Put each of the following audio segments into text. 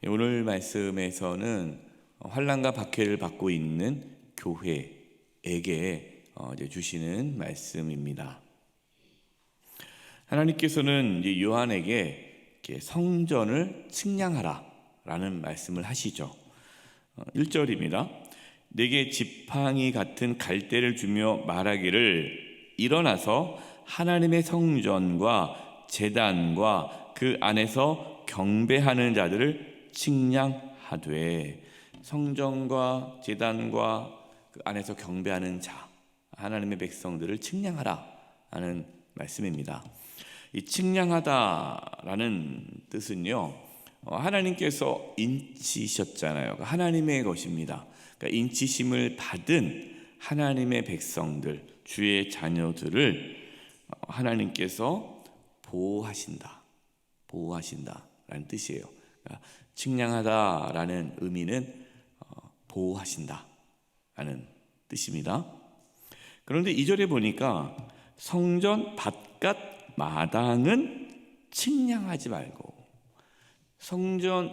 오늘 말씀에서는 환난과 박해를 받고 있는 교회에게 이제 주시는 말씀입니다. 하나님께서는 이제 요한에게 성전을 측량하라라는 말씀을 하시죠. 1절입니다. 내게 지팡이 같은 갈대를 주며 말하기를 일어나서 하나님의 성전과 제단과 그 안에서 경배하는 자들을 측량하되, 성전과 제단과 그 안에서 경배하는 자, 하나님의 백성들을 측량하라 하는 말씀입니다. 이 측량하다라는 뜻은요, 하나님께서 인치셨잖아요. 하나님의 것입니다. 그러니까 인치심을 받은 하나님의 백성들, 주의 자녀들을 하나님께서 보호하신다라는 뜻이에요. 그러니까 측량하다라는 의미는 보호하신다라는 뜻입니다. 그런데 2절에 보니까 성전 바깥 마당은 측량하지 말고, 성전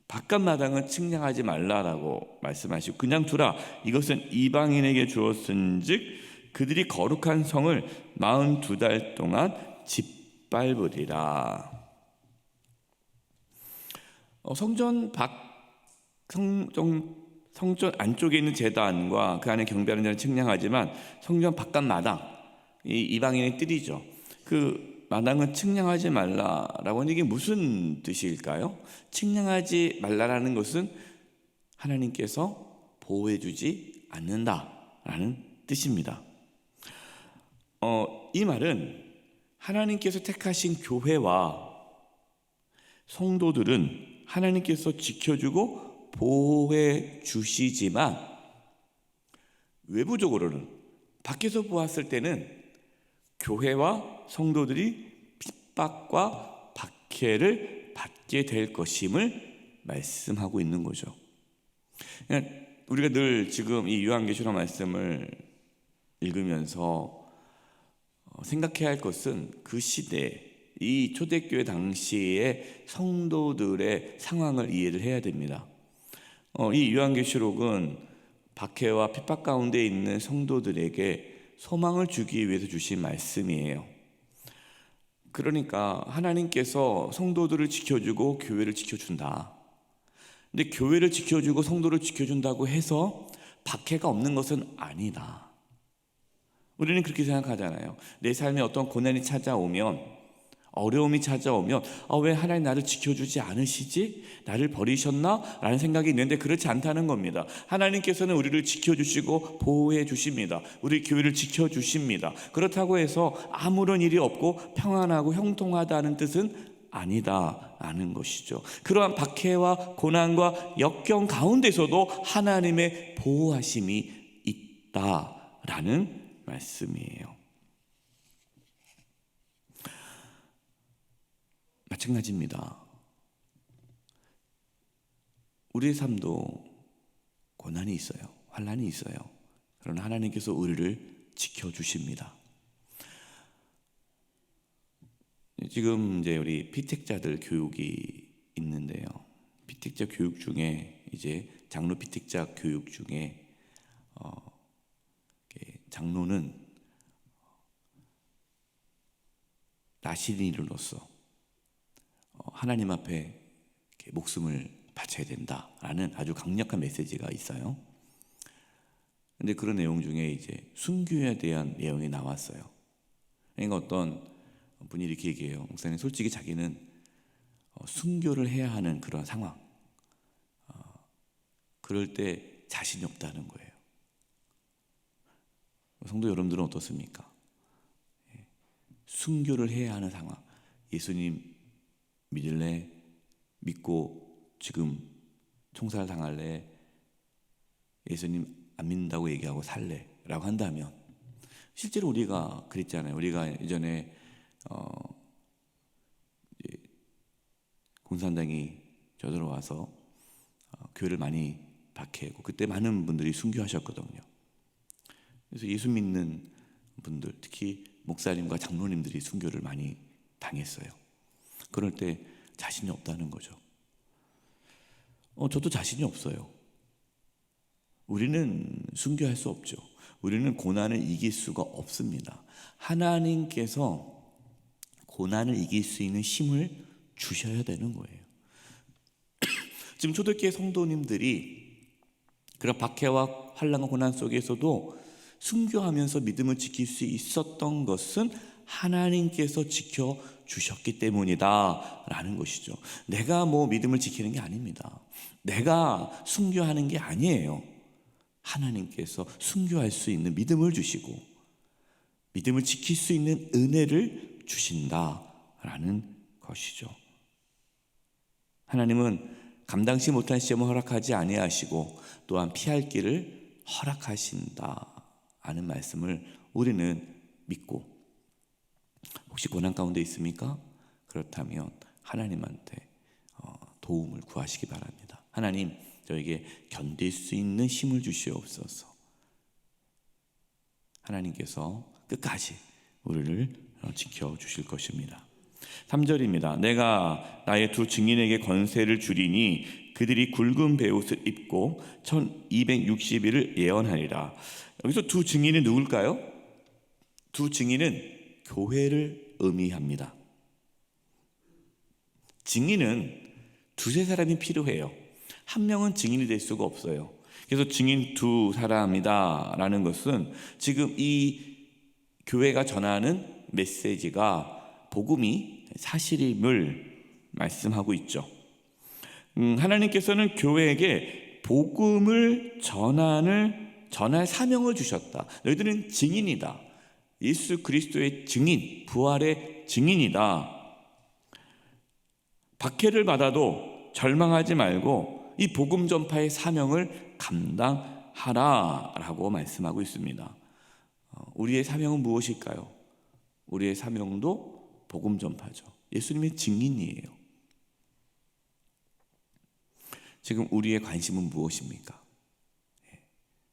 바깥 마당은 측량하지 말라라고 말씀하시고, 그냥 두라. 이것은 이방인에게 주었은즉 그들이 거룩한 성을 42달 동안 짓밟으리라. 성전 안쪽에 있는 제단과 그 안에 경배하는 자를 측량하지만 성전 바깥 마당, 이 이방인의 뜰이죠. 그 마당은 측량하지 말라라고 하는 게 무슨 뜻일까요? 측량하지 말라라는 것은 하나님께서 보호해주지 않는다라는 뜻입니다. 이 말은 하나님께서 택하신 교회와 성도들은 하나님께서 지켜주고 보호해 주시지만, 외부적으로는, 밖에서 보았을 때는 교회와 성도들이 핍박과 박해를 받게 될 것임을 말씀하고 있는 거죠. 그러니까 우리가 늘 지금 이 요한계시록 말씀을 읽으면서 생각해야 할 것은 그 시대, 이 초대교회 당시의 성도들의 상황을 이해를 해야 됩니다. 이 요한계시록은 박해와 핍박 가운데 있는 성도들에게 소망을 주기 위해서 주신 말씀이에요. 그러니까 하나님께서 성도들을 지켜주고 교회를 지켜준다. 근데 교회를 지켜주고 성도를 지켜준다고 해서 박해가 없는 것은 아니다. 우리는 그렇게 생각하잖아요. 내 삶에 어떤 고난이 찾아오면, 어려움이 찾아오면 왜 하나님 나를 지켜주지 않으시지? 나를 버리셨나? 라는 생각이 있는데 그렇지 않다는 겁니다. 하나님께서는 우리를 지켜주시고 보호해 주십니다. 우리 교회를 지켜주십니다. 그렇다고 해서 아무런 일이 없고 평안하고 형통하다는 뜻은 아니다라는 것이죠. 그러한 박해와 고난과 역경 가운데서도 하나님의 보호하심이 있다라는 말씀이에요. 마찬가지입니다. 우리의 삶도 고난이 있어요. 환난이 있어요. 그러나 하나님께서 우리를 지켜주십니다. 지금 이제 우리 피택자들 교육이 있는데요. 피택자 교육 중에 이제 장로 피택자 교육 중에 장로는 나시린으로서 하나님 앞에 목숨을 바쳐야 된다라는 아주 강력한 메시지가 있어요. 근데 그런 내용 중에 이제 순교에 대한 내용이 나왔어요. 그러니까 어떤 분이 이렇게 얘기해요. 목사님, 솔직히 자기는 순교를 해야 하는 그런 상황, 그럴 때 자신이 없다는 거예요. 성도 여러분들은 어떻습니까? 순교를 해야 하는 상황, 예수님 믿을래? 믿고 지금 총살 당할래? 예수님 안 믿는다고 얘기하고 살래? 라고 한다면, 실제로 우리가 그랬잖아요. 우리가 예전에 공산당이 저들어와서 교회를 많이 박해하고 그때 많은 분들이 순교하셨거든요. 그래서 예수 믿는 분들, 특히 목사님과 장로님들이 순교를 많이 당했어요. 그럴 때 자신이 없다는 거죠. 저도 자신이 없어요. 우리는 순교할 수 없죠. 우리는 고난을 이길 수가 없습니다. 하나님께서 고난을 이길 수 있는 힘을 주셔야 되는 거예요. 지금 초대교회 성도님들이 그런 박해와 환난과 고난 속에서도 순교하면서 믿음을 지킬 수 있었던 것은 하나님께서 지켜주셨기 때문이다 라는 것이죠. 내가 믿음을 지키는 게 아닙니다. 내가 순교하는 게 아니에요. 하나님께서 순교할 수 있는 믿음을 주시고 믿음을 지킬 수 있는 은혜를 주신다라는 것이죠. 하나님은 감당치 못한 시험을 허락하지 아니하시고 또한 피할 길을 허락하신다라는 말씀을 우리는 믿고, 혹시 고난 가운데 있습니까? 그렇다면 하나님한테 도움을 구하시기 바랍니다. 하나님, 저에게 견딜 수 있는 힘을 주시옵소서. 하나님께서 끝까지 우리를 지켜주실 것입니다. 3절입니다. 내가 나의 두 증인에게 권세를 주리니 그들이 굵은 베옷을 입고 1260일을 예언하리라. 여기서 두 증인은 누굴까요? 두 증인은 교회를 의미합니다. 증인은 두세 사람이 필요해요. 한 명은 증인이 될 수가 없어요. 그래서 증인 두 사람이다 라는 것은 지금 이 교회가 전하는 메시지가 복음이 사실임을 말씀하고 있죠. 하나님께서는 교회에게 복음을 전할 사명을 주셨다. 너희들은 증인이다. 예수 그리스도의 증인, 부활의 증인이다. 박해를 받아도 절망하지 말고 이 복음 전파의 사명을 감당하라라고 말씀하고 있습니다. 우리의 사명은 무엇일까요? 우리의 사명도 복음 전파죠. 예수님의 증인이에요. 지금 우리의 관심은 무엇입니까?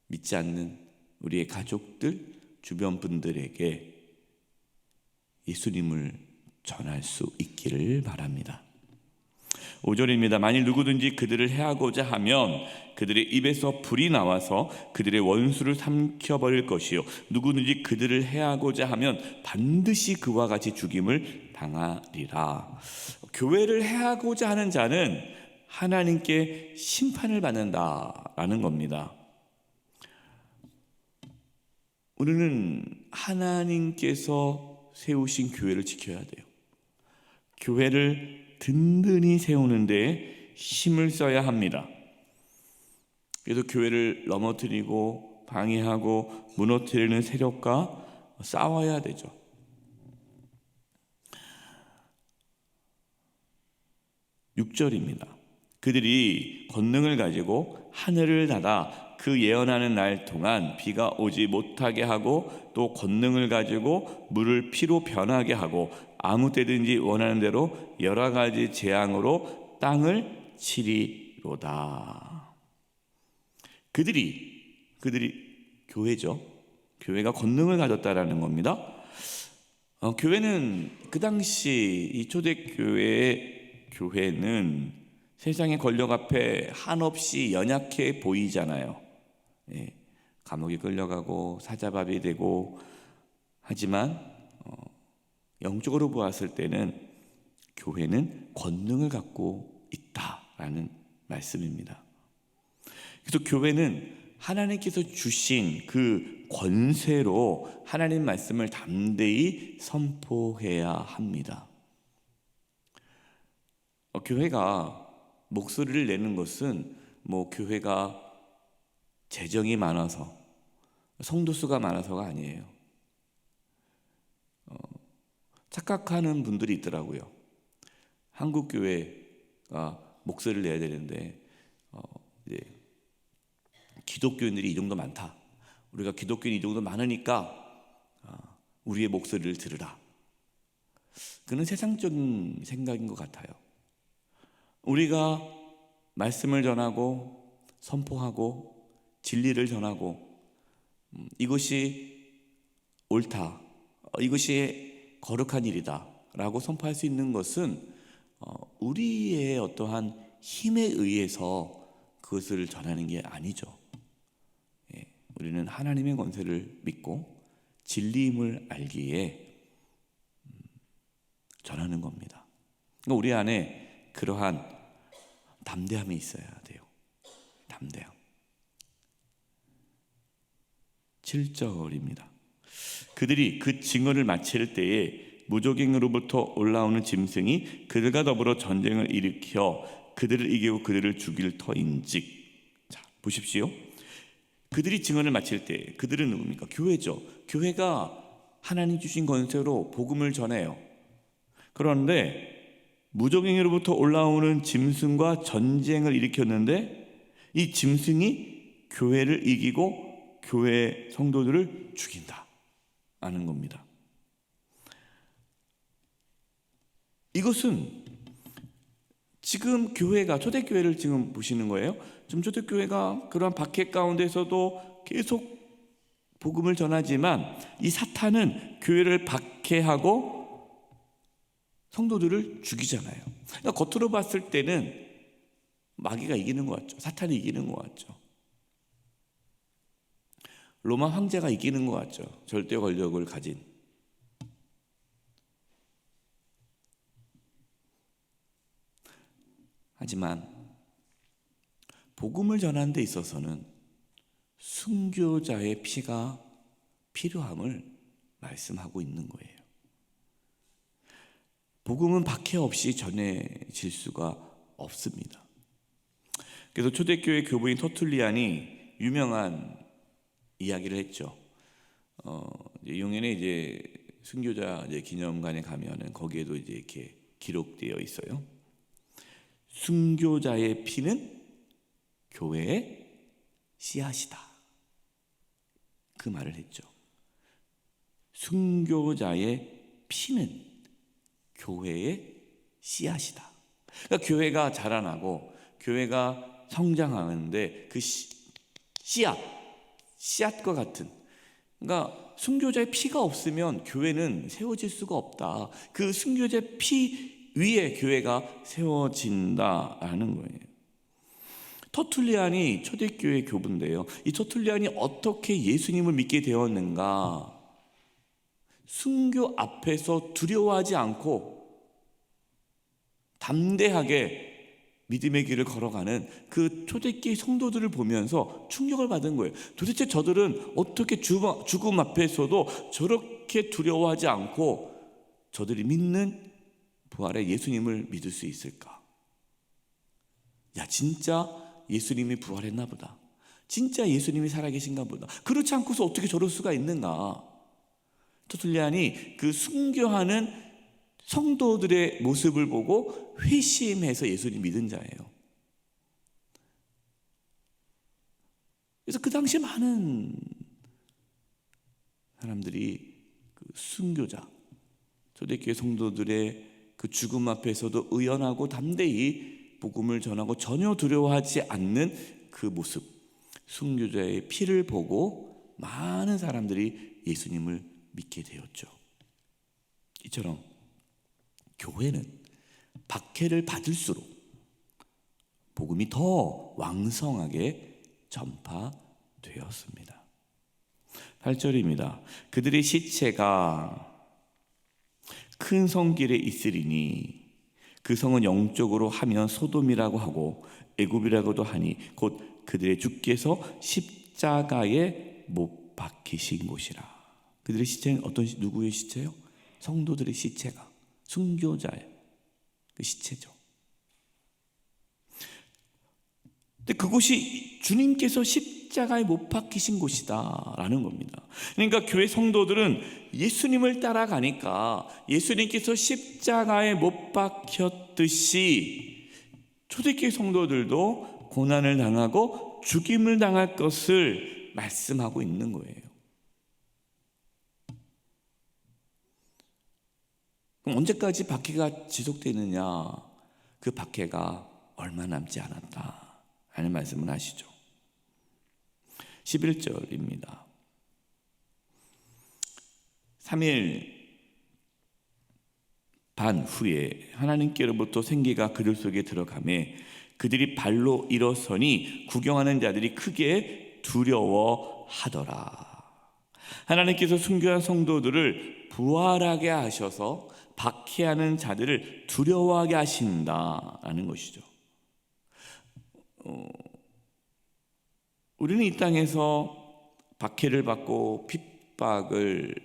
믿지 않는 우리의 가족들, 주변 분들에게 예수님을 전할 수 있기를 바랍니다. 5절입니다. 만일 누구든지 그들을 해하고자 하면 그들의 입에서 불이 나와서 그들의 원수를 삼켜버릴 것이요 누구든지 그들을 해하고자 하면 반드시 그와 같이 죽임을 당하리라. 교회를 해하고자 하는 자는 하나님께 심판을 받는다라는 겁니다. 우리는 하나님께서 세우신 교회를 지켜야 돼요. 교회를 든든히 세우는 데 힘을 써야 합니다. 그래서 교회를 넘어뜨리고 방해하고 무너뜨리는 세력과 싸워야 되죠. (6절입니다) 그들이 권능을 가지고 하늘을 닫아 그 예언하는 날 동안 비가 오지 못하게 하고 또 권능을 가지고 물을 피로 변하게 하고 아무 때든지 원하는 대로 여러 가지 재앙으로 땅을 치리로다. 그들이 교회죠. 교회가 권능을 가졌다라는 겁니다. 교회는 그 당시 이 초대교회의 교회는 세상의 권력 앞에 한없이 연약해 보이잖아요. 감옥에 끌려가고 사자밥이 되고 하지만 영적으로 보았을 때는 교회는 권능을 갖고 있다라는 말씀입니다. 그래서 교회는 하나님께서 주신 그 권세로 하나님 말씀을 담대히 선포해야 합니다. 교회가 목소리를 내는 것은 교회가 재정이 많아서 성도 수가 많아서가 아니에요. 착각하는 분들이 있더라고요. 한국 교회가 목소리를 내야 되는데 이제 기독교인들이 이 정도 많다. 우리가 기독교인이 이 정도 많으니까 우리의 목소리를 들으라. 그는 세상적인 생각인 것 같아요. 우리가 말씀을 전하고 선포하고 진리를 전하고 이것이 옳다, 이것이 거룩한 일이다 라고 선포할 수 있는 것은 우리의 어떠한 힘에 의해서 그것을 전하는 게 아니죠. 우리는 하나님의 권세를 믿고 진리임을 알기에 전하는 겁니다. 그러니까 우리 안에 그러한 담대함이 있어야 돼요. 담대함. 7절입니다. 그들이 그 증언을 마칠 때에 무적행으로부터 올라오는 짐승이 그들과 더불어 전쟁을 일으켜 그들을 이기고 그들을 죽일 터인즉. 자, 보십시오. 그들이 증언을 마칠 때, 그들은 누굽니까? 교회죠. 교회가 하나님 주신 권세로 복음을 전해요. 그런데 무적행으로부터 올라오는 짐승과 전쟁을 일으켰는데 이 짐승이 교회를 이기고 교회 성도들을 죽인다 하는 겁니다. 이것은 지금 교회가, 초대교회를 지금 보시는 거예요. 지금 초대교회가 그러한 박해 가운데서도 계속 복음을 전하지만 이 사탄은 교회를 박해하고 성도들을 죽이잖아요. 그러니까 겉으로 봤을 때는 마귀가 이기는 것 같죠. 사탄이 이기는 것 같죠. 로마 황제가 이기는 것 같죠. 절대 권력을 가진. 하지만 복음을 전하는 데 있어서는 순교자의 피가 필요함을 말씀하고 있는 거예요. 복음은 박해 없이 전해질 수가 없습니다. 그래서 초대교회 교부인 터툴리안이 유명한 이야기를 했죠. 용인에 이제 순교자 기념관에 가면은 거기에도 이제 이렇게 기록되어 있어요. 순교자의 피는 교회의 씨앗이다. 그 말을 했죠. 순교자의 피는 교회의 씨앗이다. 그러니까 교회가 자라나고 교회가 성장하는데 그 씨앗과 같은, 그러니까 순교자의 피가 없으면 교회는 세워질 수가 없다. 그 순교자의 피 위에 교회가 세워진다라는 거예요. 터툴리안이 초대교회 교부인데요. 이 터툴리안이 어떻게 예수님을 믿게 되었는가? 순교 앞에서 두려워하지 않고 담대하게 믿음의 길을 걸어가는 그 초대교회 성도들을 보면서 충격을 받은 거예요. 도대체 저들은 어떻게 죽음 앞에서도 저렇게 두려워하지 않고 저들이 믿는 부활의 예수님을 믿을 수 있을까? 야, 진짜 예수님이 부활했나 보다. 진짜 예수님이 살아계신가 보다. 그렇지 않고서 어떻게 저럴 수가 있는가? 터툴리안이 그 순교하는 성도들의 모습을 보고 회심해서 예수님 믿은 자예요. 그래서 그 당시 많은 사람들이 그 순교자, 초대교회 성도들의 그 죽음 앞에서도 의연하고 담대히 복음을 전하고 전혀 두려워하지 않는 그 모습, 순교자의 피를 보고 많은 사람들이 예수님을 믿게 되었죠. 이처럼 교회는 박해를 받을수록 복음이 더 왕성하게 전파되었습니다. 8절입니다. 그들의 시체가 큰 성길에 있으리니 그 성은 영적으로 하면 소돔이라고 하고 애굽이라고도 하니 곧 그들의 주께서 십자가에 못 박히신 곳이라. 그들의 시체는 누구의 시체요? 성도들의 시체가, 순교자의 그 시체죠. 근데 그곳이 주님께서 십자가에 못 박히신 곳이다라는 겁니다. 그러니까 교회 성도들은 예수님을 따라가니까 예수님께서 십자가에 못 박혔듯이 초대교회 성도들도 고난을 당하고 죽임을 당할 것을 말씀하고 있는 거예요. 그럼 언제까지 박해가 지속되느냐? 그 박해가 얼마 남지 않았다 하는 말씀을 하시죠. 11절입니다. 3일 반 후에 하나님께로부터 생기가 그들 속에 들어가매 그들이 발로 일어서니 구경하는 자들이 크게 두려워하더라. 하나님께서 순교한 성도들을 부활하게 하셔서 박해하는 자들을 두려워하게 하신다라는 것이죠. 우리는 이 땅에서 박해를 받고 핍박을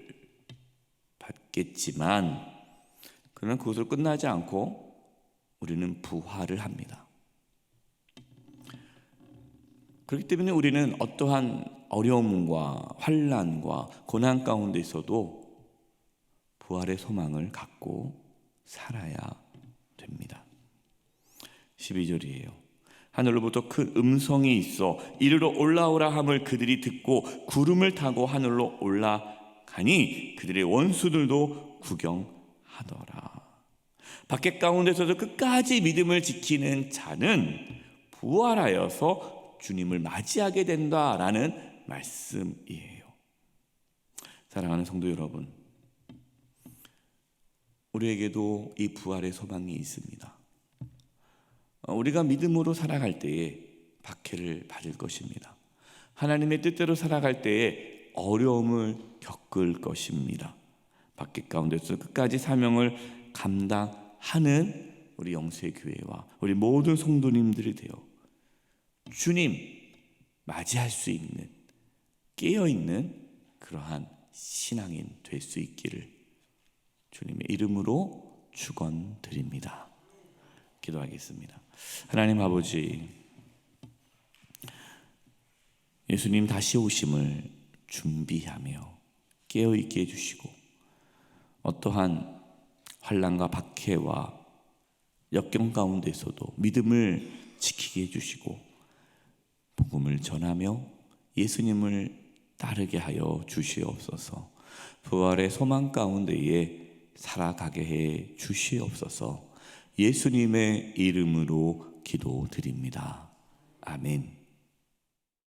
받겠지만 그러나 그것으로 끝나지 않고 우리는 부활을 합니다. 그렇기 때문에 우리는 어떠한 어려움과 환난과 고난 가운데 있어도 부활의 소망을 갖고 살아야 됩니다. 12절이에요. 하늘로부터 큰 음성이 있어 이리로 올라오라 함을 그들이 듣고 구름을 타고 하늘로 올라가니 그들의 원수들도 구경하더라. 박해 가운데서도 끝까지 믿음을 지키는 자는 부활하여서 주님을 맞이하게 된다라는 말씀이에요. 사랑하는 성도 여러분, 우리에게도 이 부활의 소망이 있습니다. 우리가 믿음으로 살아갈 때에 박해를 받을 것입니다. 하나님의 뜻대로 살아갈 때에 어려움을 겪을 것입니다. 박해 가운데서 끝까지 사명을 감당하는 우리 영세교회와 우리 모든 성도님들이 되어 주님 맞이할 수 있는, 깨어있는 그러한 신앙인 될 수 있기를 주님의 이름으로 축원드립니다. 기도하겠습니다. 하나님 아버지, 예수님 다시 오심을 준비하며 깨어있게 해주시고 어떠한 환난과 박해와 역경 가운데서도 믿음을 지키게 해주시고 복음을 전하며 예수님을 따르게 하여 주시옵소서. 부활의 소망 가운데에 살아가게 해 주시옵소서. 예수님의 이름으로 기도드립니다. 아멘.